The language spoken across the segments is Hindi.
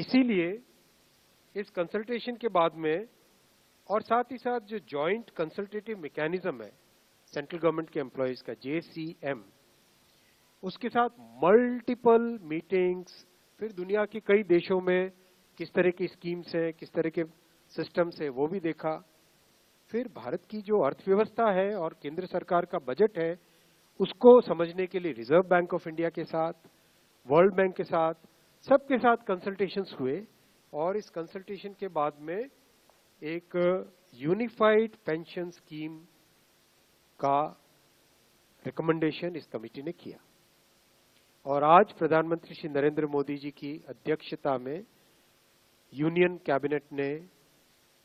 इसीलिए इस कंसल्टेशन के बाद में और साथ ही साथ जो जॉइंट कंसल्टेटिव मैकेनिज्म है सेंट्रल गवर्नमेंट के एम्प्लॉयज का JCM, उसके साथ मल्टीपल मीटिंग्स, फिर दुनिया के कई देशों में किस तरह की स्कीम्स हैं, किस तरह के सिस्टम्स हैं, वो भी देखा। फिर भारत की जो अर्थव्यवस्था है और केंद्र सरकार का बजट है उसको समझने के लिए रिजर्व बैंक ऑफ इंडिया के साथ, वर्ल्ड बैंक के साथ, सबके साथ कंसल्टेशंस हुए और इस कंसल्टेशन के बाद में एक यूनिफाइड पेंशन स्कीम का रिकमेंडेशन इस कमेटी ने किया। और आज प्रधानमंत्री श्री नरेंद्र मोदी जी की अध्यक्षता में यूनियन कैबिनेट ने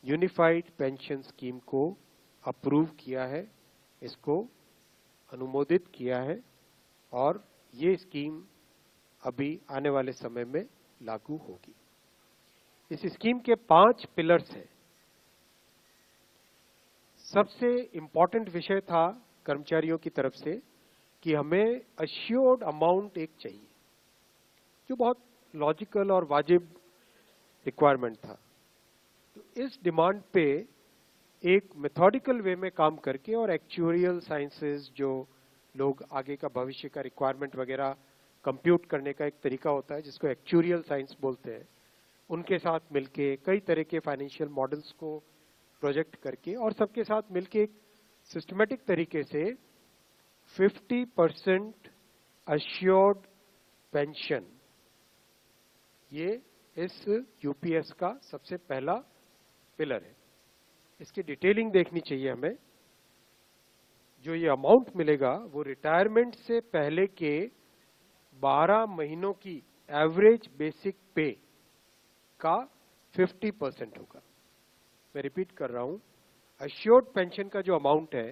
यूनिफाइड पेंशन स्कीम को अप्रूव किया है, इसको अनुमोदित किया है और ये स्कीम अभी आने वाले समय में लागू होगी। इस स्कीम के 5 पिलर्स हैं। सबसे इंपॉर्टेंट विषय था कर्मचारियों की तरफ से कि हमें अश्योर्ड अमाउंट एक चाहिए, जो बहुत लॉजिकल और वाजिब रिक्वायरमेंट था। तो इस डिमांड पे एक मेथोडिकल वे में काम करके और एक्चुअरियल साइंसेस, जो लोग आगे का भविष्य का रिक्वायरमेंट वगैरह कंप्यूट करने का एक तरीका होता है जिसको एक्चुअरियल साइंस बोलते हैं, उनके साथ मिलके कई तरह के फाइनेंशियल मॉडल्स को प्रोजेक्ट करके और सबके साथ मिलके एक सिस्टमेटिक तरीके से 50% अश्योर्ड पेंशन, ये इस यूपीएस का सबसे पहला पिलर है। इसकी डिटेलिंग देखनी चाहिए हमें। जो ये अमाउंट मिलेगा वो रिटायरमेंट से पहले के 12 महीनों की एवरेज बेसिक पे का 50% होगा। मैं रिपीट कर रहा हूं, अश्योर्ड पेंशन का जो अमाउंट है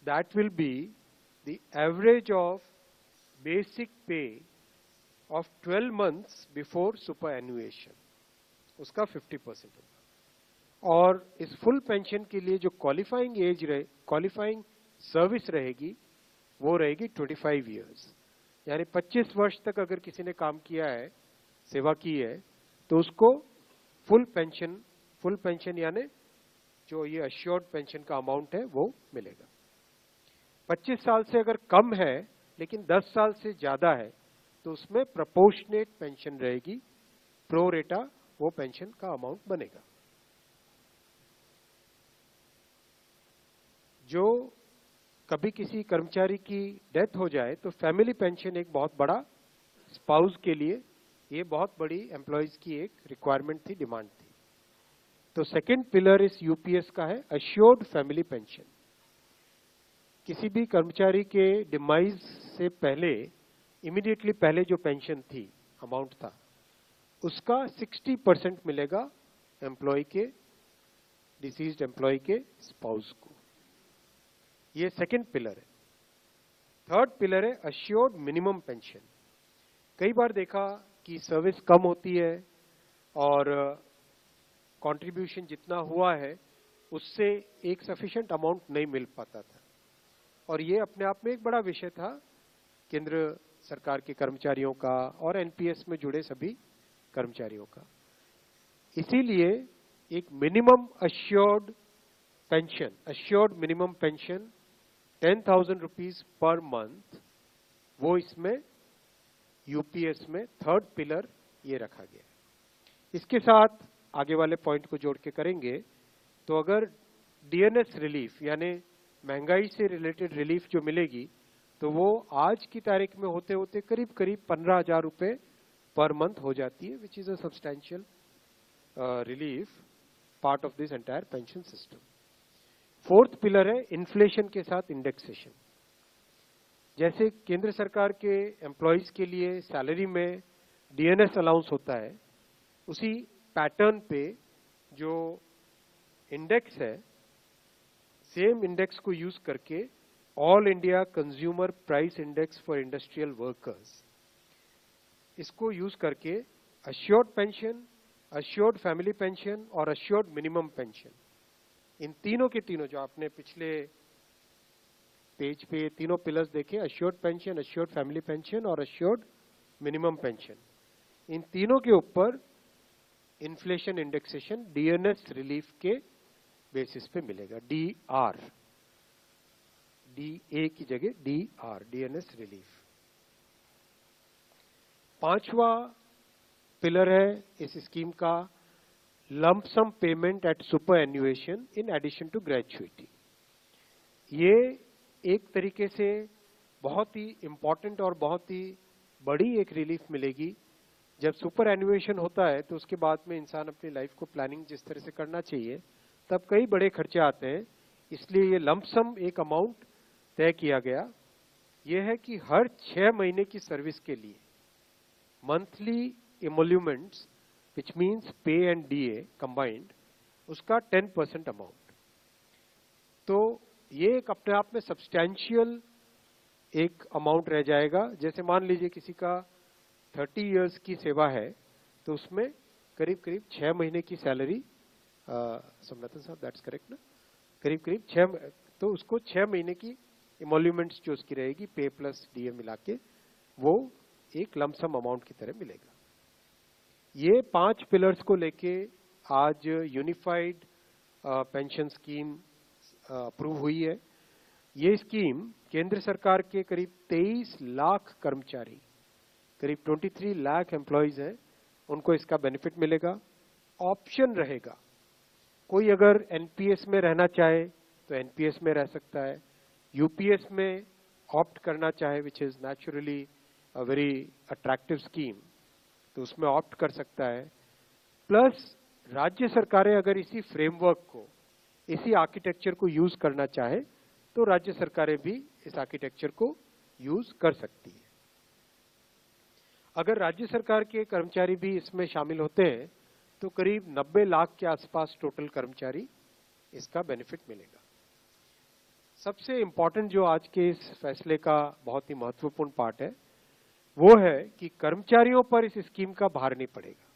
that will be the average of basic पे ऑफ 12 मंथ्स बिफोर सुपर एनुएशन, उसका 50% होगा। और इस फुल पेंशन के लिए जो क्वालिफाइंग सर्विस रहेगी वो रहेगी 25 इयर्स, यानी 25 वर्ष तक अगर किसी ने काम किया है, सेवा की है, तो उसको फुल पेंशन यानी जो ये अश्योर्ड पेंशन का अमाउंट है वो मिलेगा। 25 साल से अगर कम है लेकिन 10 साल से ज्यादा है तो उसमें प्रोपोर्शनेट पेंशन रहेगी, प्रो रेटा वो पेंशन का अमाउंट बनेगा। जो कभी किसी कर्मचारी की डेथ हो जाए तो फैमिली पेंशन एक बहुत बड़ा, स्पाउस के लिए ये बहुत बड़ी एम्प्लॉयज की एक रिक्वायरमेंट थी, डिमांड थी। तो सेकंड पिलर इस यूपीएस का है अश्योर्ड फैमिली पेंशन। किसी भी कर्मचारी के डिमाइज से पहले, इमीडिएटली पहले जो पेंशन थी, अमाउंट था, उसका 60% मिलेगा एम्प्लॉय के, डिसीज्ड एम्प्लॉय के स्पाउस को। ये सेकंड पिलर है। थर्ड पिलर है अश्योर्ड मिनिमम पेंशन। कई बार देखा कि सर्विस कम होती है और कंट्रीब्यूशन जितना हुआ है उससे एक सफिशिएंट अमाउंट नहीं मिल पाता था, और ये अपने आप में एक बड़ा विषय था केंद्र सरकार के कर्मचारियों का और एनपीएस में जुड़े सभी कर्मचारियों का। इसीलिए एक minimum assured pension, assured minimum pension 10,000 rupees per month, वो इसमें यूपीएस में थर्ड पिलर ये रखा गया है। इसके साथ आगे वाले पॉइंट को जोड़ के करेंगे तो अगर डीएनएस रिलीफ यानी महंगाई से रिलेटेड रिलीफ जो मिलेगी तो वो आज की तारीख में होते होते करीब 15,000 रुपए पर मंथ हो जाती है, which is a substantial relief part of this entire pension system. Fourth pillar है इन्फ्लेशन के साथ इंडेक्सेशन। जैसे केंद्र सरकार के एम्प्लॉयज के लिए सैलरी में डीएनएस अलाउंस होता है, उसी पैटर्न पे जो इंडेक्स है, सेम इंडेक्स को यूज करके all India consumer price index for industrial workers, इसको यूज करके assured pension, assured family pension और अश्योर्ड मिनिमम पेंशन, इन तीनों के तीनों जो आपने पिछले पेज पे तीनों पिलर्स देखे, assured pension, assured family pension और अश्योर्ड मिनिमम पेंशन, इन तीनों के ऊपर इन्फ्लेशन इंडेक्सेशन डीएनएस रिलीफ के बेसिस पे मिलेगा, डीआर, डीए की जगह डीआर, डीएनएस रिलीफ। पांचवा पिलर है इस स्कीम का lump sum payment at superannuation in addition to gratuity. ये एक तरीके से बहुत ही इंपॉर्टेंट और बहुत ही बड़ी एक रिलीफ मिलेगी। जब सुपर एन्युएशन होता है तो उसके बाद में इंसान अपनी लाइफ को प्लानिंग जिस तरह से करना चाहिए तब कई बड़े खर्चे आते हैं, इसलिए ये लंप सम एक अमाउंट तय किया गया। यह है कि हर 6 महीने की सर्विस के लिए monthly emoluments which means pay and DA combined, उसका 10% अमाउंट। तो ये एक अपने आप में सब्सटैंशियल एक अमाउंट रह जाएगा। जैसे मान लीजिए किसी का 30 इयर्स की सेवा है तो उसमें करीब करीब 6 महीने की सैलरी, सोमनाथन साहब दैट्स करेक्ट ना, करीब करीब 6, तो उसको 6 महीने की emoluments जो उसकी रहेगी पे प्लस DA मिला के, वो एक लमसम अमाउंट की तरह मिलेगा। ये 5 पिलर्स को लेके आज यूनिफाइड पेंशन स्कीम अप्रूव हुई है। ये स्कीम केंद्र सरकार के करीब 23 लाख कर्मचारी, करीब 23 लाख एम्प्लॉइज हैं, उनको इसका बेनिफिट मिलेगा। ऑप्शन रहेगा, कोई अगर एनपीएस में रहना चाहे तो एनपीएस में रह सकता है, यूपीएस में ऑप्ट करना चाहे which is naturally a very attractive scheme तो उसमें ऑप्ट कर सकता है। प्लस राज्य सरकारें अगर इसी फ्रेमवर्क को, इसी आर्किटेक्चर को यूज करना चाहे तो राज्य सरकारें भी इस आर्किटेक्चर को यूज कर सकती है। अगर राज्य सरकार के कर्मचारी भी इसमें शामिल होते हैं तो करीब 90 लाख के आसपास टोटल कर्मचारी इसका बेनिफिट मिलेगा। सबसे इंपॉर्टेंट जो आज के इस फैसले का बहुत ही महत्वपूर्ण पार्ट है वो है कि कर्मचारियों पर इस स्कीम का भार नहीं पड़ेगा।